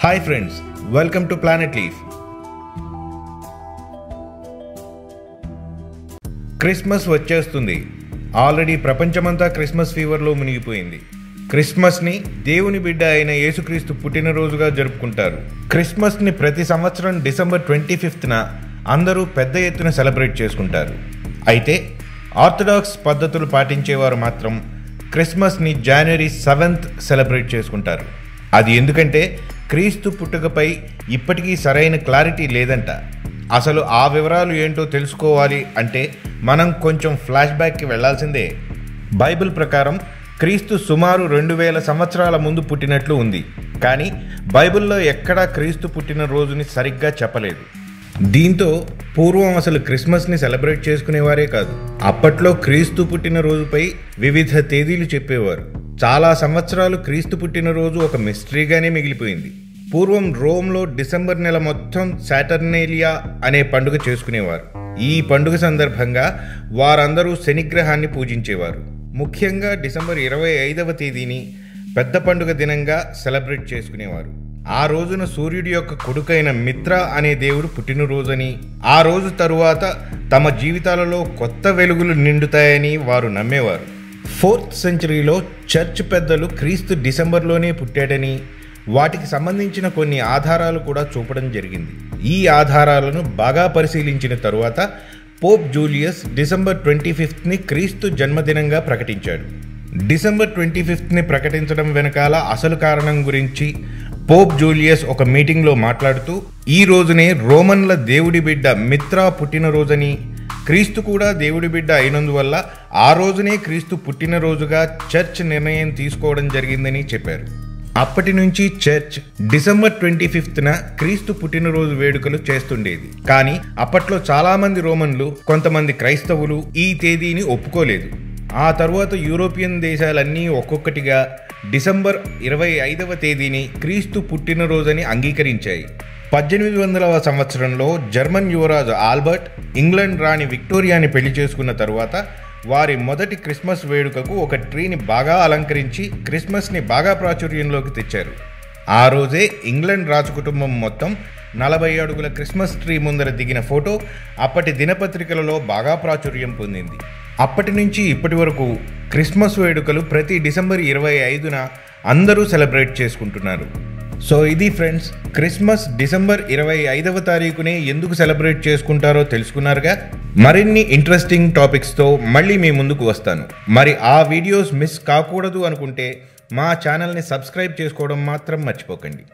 Hi friends, welcome to Planet Leaf. Christmas వచ్చేస్తుంది. Already ప్రపంచమంతా Christmas ఫీవర్లో మునిగిపోయింది. క్రిస్మస్ని దేవుని బిడ్డ అయిన యేసుక్రీస్తు పుట్టినరోజుగా జరుపుకుంటారు. క్రిస్మస్ని ప్రతి సంవత్సరం డిసెంబర్ 25న అందరూ పెద్ద ఎత్తున సెలబ్రేట్ చేసుకుంటారు. అయితే ఆర్థడాక్స్ పద్ధతులు పాటించేవారు మాత్రం క్రిస్మస్ని జనవరి 7th సెలబ్రేట్ చేసుకుంటారు. అది ఎందుకంటే క్రీస్తు పుట్టుకపై ఇప్పటికీ సరైన క్లారిటీ లేదంట. అసలు ఆ వివరాలు ఏంటో తెలుసుకోవాలి అంటే మనం కొంచెం ఫ్లాష్ బ్యాక్కి వెళ్లాల్సిందే. బైబిల్ ప్రకారం క్రీస్తు సుమారు 2000 సంవత్సరాల ముందు పుట్టినట్లు ఉంది. కానీ బైబిల్లో ఎక్కడా క్రీస్తు పుట్టిన రోజుని సరిగ్గా చెప్పలేదు. దీంతో పూర్వం అసలు క్రిస్మస్ని సెలబ్రేట్ చేసుకునేవారే కాదు. అప్పట్లో క్రీస్తు పుట్టినరోజుపై వివిధ తేదీలు చెప్పేవారు. చాలా సంవత్సరాలు క్రీస్తు పుట్టినరోజు ఒక మిస్టరీగానే మిగిలిపోయింది. పూర్వం రోమ్లో డిసెంబర్ నెల మొత్తం సాటర్నేలియా అనే పండుగ చేసుకునేవారు. ఈ పండుగ సందర్భంగా వారందరూ శనిగ్రహాన్ని పూజించేవారు. ముఖ్యంగా డిసెంబర్ 25వ తేదీని పెద్ద పండుగ దినంగా సెలబ్రేట్ చేసుకునేవారు. ఆ రోజున సూర్యుడి యొక్క కొడుకైన మిత్ర అనే దేవుడు పుట్టినరోజని, ఆ రోజు తరువాత తమ జీవితాలలో కొత్త వెలుగులు నిండుతాయని వారు నమ్మేవారు. 4th సెంచరీలో చర్చ్ పెద్దలు క్రీస్తు డిసెంబర్లోనే పుట్టాడని, వాటికి సంబంధించిన కొన్ని ఆధారాలు కూడా చూపడం జరిగింది. ఈ ఆధారాలను బాగా పరిశీలించిన తరువాత పోప్ జూలియస్ డిసెంబర్ 25ని క్రీస్తు జన్మదినంగా ప్రకటించాడు. డిసెంబర్ 25ని ప్రకటించడం వెనకాల అసలు కారణం గురించి పోప్ జూలియస్ ఒక మీటింగ్లో మాట్లాడుతూ, ఈ రోజునే రోమన్ల దేవుడి బిడ్డ మిత్ర పుట్టినరోజని, క్రీస్తు కూడా దేవుడి బిడ్డ అయినందువల్ల ఆ రోజునే క్రీస్తు పుట్టినరోజుగా చర్చ్ నిర్ణయం తీసుకోవడం జరిగిందని చెప్పారు. అప్పటి నుంచి చర్చ్ డిసెంబర్ 25న క్రీస్తు పుట్టినరోజు వేడుకలు చేస్తుండేది. కానీ అప్పట్లో చాలామంది రోమన్లు, కొంతమంది క్రైస్తవులు ఈ తేదీని ఒప్పుకోలేదు. ఆ తరువాత యూరోపియన్ దేశాలన్నీ ఒక్కొక్కటిగా డిసెంబర్ 25వ తేదీని క్రీస్తు పుట్టినరోజని అంగీకరించాయి. 1800వ సంవత్సరంలో జర్మన్ యువరాజు ఆల్బర్ట్ ఇంగ్లాండ్ రాణి విక్టోరియాని పెళ్లి చేసుకున్న తరువాత వారి మొదటి క్రిస్మస్ వేడుకకు ఒక ట్రీని బాగా అలంకరించి క్రిస్మస్ని బాగా ప్రాచుర్యంలోకి తెచ్చారు. ఆ రోజే ఇంగ్లాండ్ రాజకుటుంబం మొత్తం 40 అడుగుల క్రిస్మస్ ట్రీ ముందర దిగిన ఫోటో అప్పటి దినపత్రికలలో బాగా ప్రాచుర్యం పొందింది. అప్పటి నుంచి ఇప్పటి వరకు క్రిస్మస్ వేడుకలు ప్రతి డిసెంబర్ 25న అందరూ సెలబ్రేట్ చేసుకుంటున్నారు. సో ఇది ఫ్రెండ్స్, క్రిస్మస్ డిసెంబర్ 25వ తారీఖునే ఎందుకు సెలబ్రేట్ చేసుకుంటారో తెలుసుకున్నారుగా. మరిన్ని ఇంట్రెస్టింగ్ టాపిక్స్తో మళ్ళీ మీ ముందుకు వస్తాను. మరి ఆ వీడియోస్ మిస్ కాకూడదు అనుకుంటే మా ఛానల్ని సబ్స్క్రైబ్ చేసుకోవడం మాత్రం మర్చిపోకండి.